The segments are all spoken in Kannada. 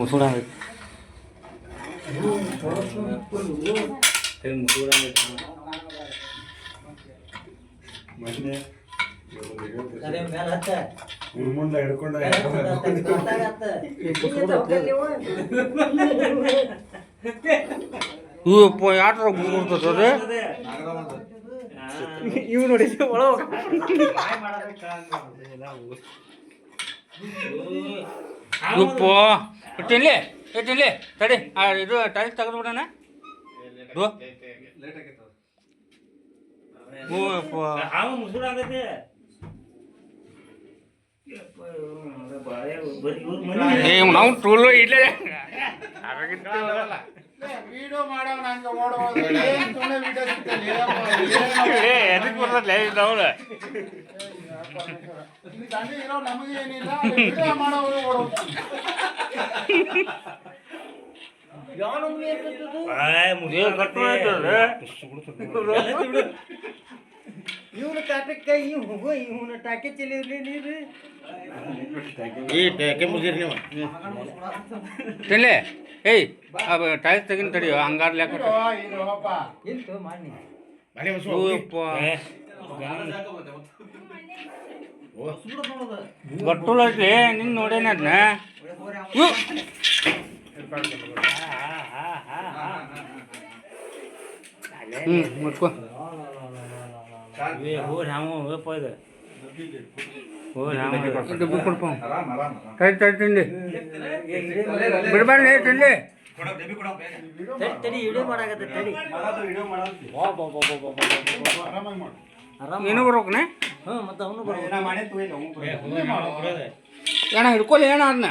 ಮುಸುಡ ಮುಂದೆ ಹಿಡ್ಕೊಂಡ ಇವಪ್ಪ ಯಾಟ್ರ ಮುಗಿರ್ತದೆ ಇವ್ ನೋಡಿ ಒಳ ಯಪ್ಪ ಇಟ್ಟಿನ್ಲಿ ಇಟ್ಟಿನ್ಲಿ ತಡಿ ಇದು ಟೈಲ್ಸ್ ತೆಗೆದ್ಬಿಡೋಣ ನಾವು ಟೂಲ್ ಇಲ್ಲೇ ವಿಡಿಯೋ ಮಾಡೋ ನಂಗೆ ಎದಕ್ಕೆ ಬರ್ತದೆ ಅವ್ರು ಇರೋ ನಮಗೆ ಏನಿಲ್ಲ ವಿಡಿಯೋ ಮಾಡೋ ಇವನು ಟಾಟಕ್ಕೆ ಇವನು ಟಾಕೆ ಚೆಲ್ಲಿದ್ರಿ ನೀರು ಈ ಟೇಕೆ ಮುಗಿರಿ ನೀವು ತಿನ್ಲೆ ಏಯ್ ಟೈಲ್ಸ್ ತೆಗಿನ ತಡಿಯೋ ಹಂಗಾರ ಲೆಕ್ಕ ಎಂತು ಮಾಡಿ ಗಟ್ಟುಲಟ್ಲಿ ನಿನ್ನ ನೋಡೇನ ಅದನ್ನ ಮುಟ್ಕೋ ಡಬ್ಬಿ ಕೊಡ್ಪ ತಡಿ ತಡಿ ತಿಂಡಿ ಬಿಡ್ಬಾರ್ದು ತಿಂಡಿ ತಡಿ ವಿಡಿಯೋ ಮಾಡಾಕತ್ತ ತಡಿ ನೀನು ಬರ್ಬೇಕನೆ ಮತ್ತೆ ಅವನು ಬರ್ಬೇಕು ಏನ ಹಿಡ್ಕೊಲಿ ಏನ ಅದನ್ನ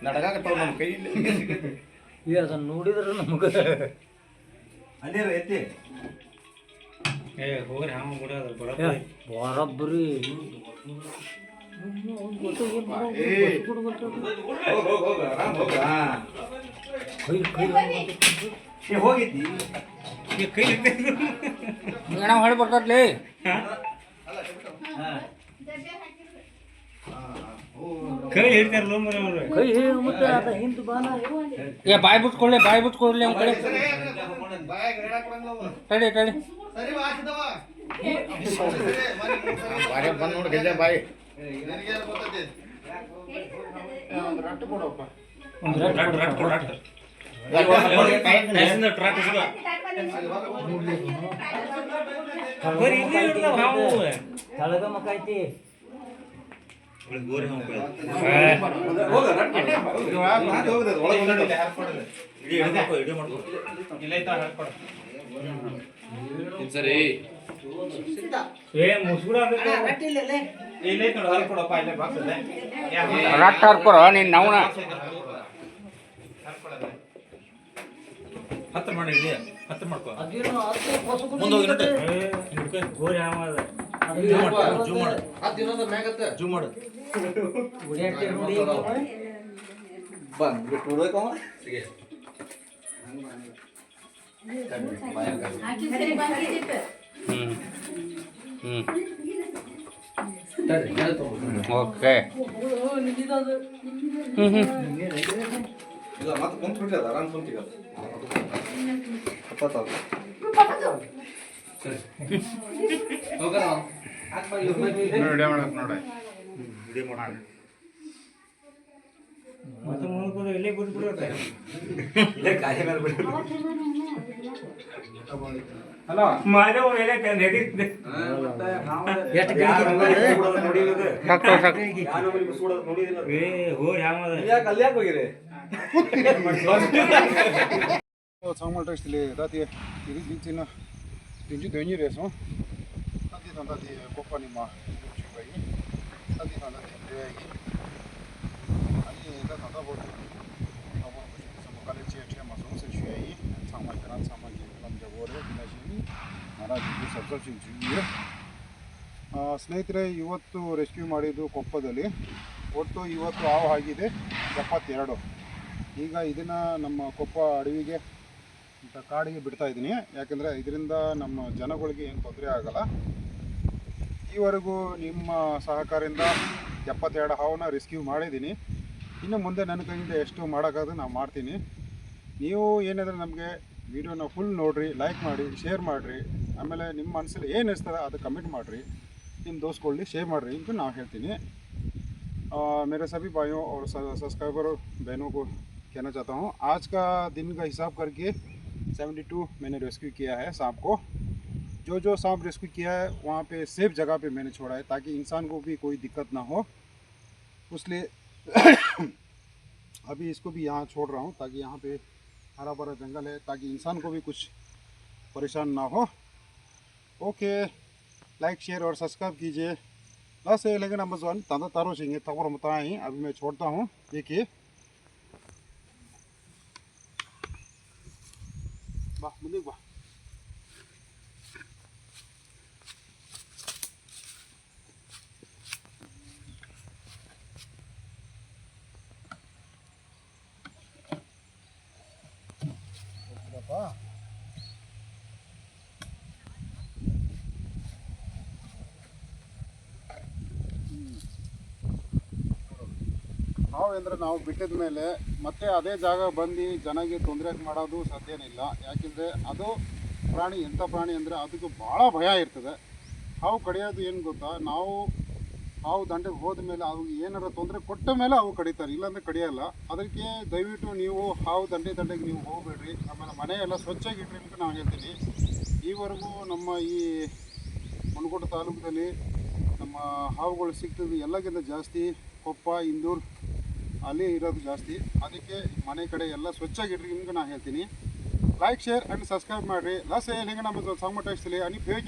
ನಡಗಾಕತ್ತಾವ ನಮ್ಮ ಕೈಯಲ್ಲಿ ಈಗ ಅದನ್ನ ನೋಡಿದ್ರೆ ನಮಗೆ ಅಲ್ಲೇ ಎತ್ತಿ ಬರಬ್ಬರಿ ಹೋಗಿದ್ದಿ ಏನ ಹೊಳಿ ಬರ್ತದ್ಲಿ ಕೈ ಮತ್ತೆ ಅದ ಹಿಂದೆ ಬಾನ ಏ ಬಾಯಿ ಬಿಟ್ಕೊಳ್ಳಿ ಅವ್ನ ಕಡೆ ತಡಿ ತಡಿ ಬಂದ್ ನೋಡಿ ಗಜ ಬಾಯಿ ತಳಗ ಮಕ್ಕೈತಿ ಸರಿ ರಟ್ಟ ಹರ್ಕೊರ ನೀನ್ ನಾವ್ನ ಹತ್ತು ಮಾಡಿ ಹತ್ತು ಮಾಡ್ಕೋ ಜೂ ಮಾಡು ಓಕೆ ಇಲ್ಲ ಮತ್ತೆ ಕುಂತ್ಬಿಟ್ರೆ ಅದು ಆರಾಮ್ ಕುಂತೀಗ ವಿಡಿಯೋ ಮಾಡಕ್ ನೋಡ ವಿಡಿಯೋ ಮಾಡ ಮತ್ತೆ ಮುಂದೆ ಇಲ್ಲೇ ಬಿಟ್ಬಿಡುತ್ತೆ ಇಲ್ಲೇ ಕಾಯಿ ಮೇಲೆ ಬಿಟ್ಟು ಹಲೋ ಮಾದೇವ ಮೇಲೆ ನಡೀತಿದೆ 정말 멋있을래. 다디 이리 진짜 진짜 되니래서 다디 다디 고파니 마 주바이 다디 다디 되기 아니 다 다다 보고 아무 무슨 깔레지 체마 소스 취해이 정말 그런 상황이 남자고를 나시니 나라지 ಸಬ್ಸ್ಕ್ರಿಪ್ಷನ್ ಜೀವಿಯ ಸ್ನೇಹಿತರೆ ಇವತ್ತು ರೆಸ್ಕ್ಯೂ ಮಾಡಿದ್ದು ಕೊಪ್ಪದಲ್ಲಿ ಒಟ್ಟು ಇವತ್ತು ಹಾವು ಆಗಿದೆ 72. ಈಗ ಇದನ್ನು ನಮ್ಮ ಕೊಪ್ಪ ಅಡವಿಗೆ ಇಂಥ ಕಾಡಿಗೆ ಬಿಡ್ತಾ ಇದ್ದೀನಿ. ಯಾಕೆಂದರೆ ಇದರಿಂದ ನಮ್ಮ ಜನಗಳಿಗೆ ಏನು ತೊಂದರೆ ಆಗಲ್ಲ. ಈವರೆಗೂ ನಿಮ್ಮ ಸಹಕಾರದಿಂದ 72 ಹಾವನ್ನ ರೆಸ್ಕ್ಯೂ ಮಾಡಿದ್ದೀನಿ. ಇನ್ನು ಮುಂದೆ ನನ್ನ ಕೈಯಿಂದ ಎಷ್ಟು ಮಾಡೋಕ್ಕಾದ್ರೆ ನಾನು ಮಾಡ್ತೀನಿ. ನೀವು ಏನಾದರೂ ನಮಗೆ ವಿಡಿಯೋನ ಫುಲ್ ನೋಡಿರಿ, ಲೈಕ್ ಮಾಡಿ, ಶೇರ್ ಮಾಡಿರಿ. ಆಮೇಲೆ ನಿಮ್ಮ ಮನಸ್ಸಲ್ಲಿ ಏನು ಇರ್ತದೆ ಅದು ಕಮೆಂಟ್ ಮಾಡಿರಿ, ನಿಮ್ಮ ದೋಸ್ತ್ಗಳಿಗೆ ಶೇರ್ ಮಾಡಿರಿ ಅಂತ ನಾವು ಹೇಳ್ತೀನಿ. मेरे सभी भाइयों और सब्सक्राइबर बहनों को कहना चाहता हूँ, आज का दिन का हिसाब करके 72 मैंने रेस्क्यू किया है सांप को. जो सांप रेस्क्यू किया है वहाँ पे सेफ जगह पे मैंने छोड़ा है ताकि इंसान को भी कोई दिक्कत ना हो. इसलिए अभी इसको भी यहाँ छोड़ रहा हूँ ताकि यहाँ पे हरा भरा जंगल है, ताकि इंसान को भी कुछ परेशान ना हो. ओके, लाइक शेयर और सब्सक्राइब कीजिए. बस ये लेकिन नंबर 1 तांदा तारो सिंह तवर बताएं. अभी मैं छोड़ता हूँ. देखिए वाह मुझे वाह ನಾವೆಂದರೆ ನಾವು ಬಿಟ್ಟಿದ ಮೇಲೆ ಮತ್ತೆ ಅದೇ ಜಾಗ ಬಂದು ಜನಗೆ ತೊಂದರೆ ಮಾಡೋದು ಸಾಧ್ಯನಿಲ್ಲ. ಯಾಕೆಂದರೆ ಅದು ಪ್ರಾಣಿ ಎಂಥ ಪ್ರಾಣಿ ಅಂದರೆ ಅದಕ್ಕೆ ಭಾಳ ಭಯ ಇರ್ತದೆ. ಹಾವು ಕಡಿಯೋದು ಏನು ಗೊತ್ತಾ, ನಾವು ಹಾವು ದಂಡೆಗೆ ಹೋದ ಮೇಲೆ ಅವ್ರಿಗೆ ಏನಾರ ತೊಂದರೆ ಕೊಟ್ಟ ಮೇಲೆ ಅವು ಕಡಿತಾರೆ, ಇಲ್ಲಾಂದರೆ ಕಡಿಯೋಲ್ಲ. ಅದಕ್ಕೆ ದಯವಿಟ್ಟು ನೀವು ಹಾವು ದಂಡೆಗೆ ನೀವು ಹೋಗಬೇಡ್ರಿ. ಆಮೇಲೆ ಮನೆ ಎಲ್ಲ ಸ್ವಚ್ಛಾಗಿಟ್ರಿ ಅಂತ ನಾನು ಹೇಳ್ತೀನಿ. ಈವರೆಗೂ ನಮ್ಮ ಈ ಮನಕೋಟೆ ತಾಲೂಕಿನಲ್ಲಿ ನಮ್ಮ ಹಾವುಗಳು ಸಿಗ್ತದೆ ಎಲ್ಲಕ್ಕಿಂತ ಜಾಸ್ತಿ ಕೊಪ್ಪ, ಇಂದೂರು ಅಲ್ಲಿ ಇರೋದು ಜಾಸ್ತಿ. ಅದಕ್ಕೆ ಮನೆ ಕಡೆ ಎಲ್ಲ ಸ್ವಚ್ಛಾಗಿಡ್ರಿ ನಿಮ್ಗೆ ನಾನು ಹೇಳ್ತೀನಿ. लाइक शेयर एंड सब्सक्राइब ಮಾಡಿರಿ. ಲಾಸ್ಟ್ ಏನು ಹೆಂಗೆ ನಮ್ಮ ಸಂಗಟ ಇಷ್ಟಲಿ ಅನಿ ಪೇಜ್